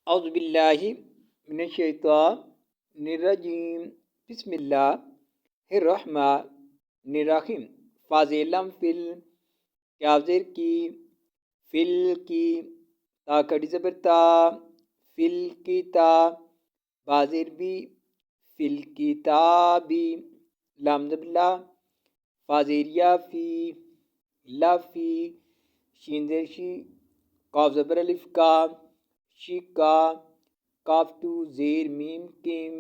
اعوذ باللہ من الشیطان الرجیم بسم اللہ الرحمن الرحیم فاضلم فل کیازر کی فل کی تا کڑی زبر تا فل کی تا بازر بھی فل کتابی لام زبر لا فازیریا فی لا فی شین زیر شی قاف زبر الف کا شکا کاف تو زیر میم کم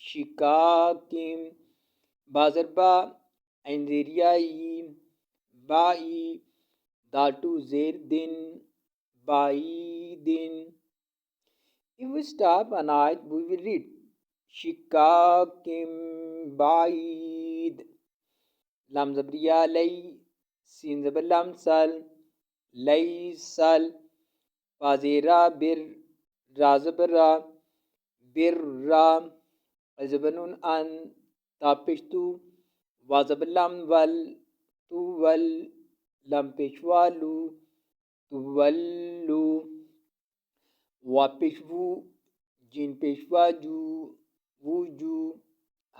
شکا کم بازر با عین زیریائی بائی دال تو زیر دن بائی دن. If we stop a night, we will read شکاکم بعید لام زبریہ لی سین زبر لام سل لیسل فازیرا بر را زبر را بر را الزبنون ان تاپشتو وازبر لام ول تو ول لام پیشوالو تو ولو واپشوو جین پیشوا جو وجو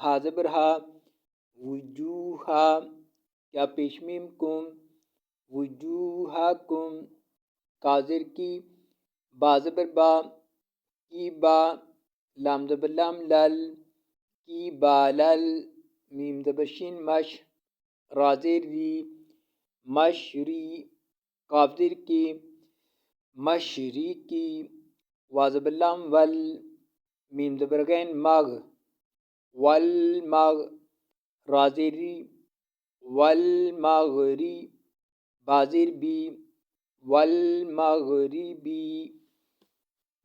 ہا زبر ہا وجوہا کیا پیشمیم کم وجوہکم کازر کی با زبر با کی با لام زبر لام لل کی بالل میم زبر شین مش رازر ری مشری کافزر کی مشری کی وازبر لام ول میم زبر غین مغ والمغ رازری والمغری بازر بی والمغربی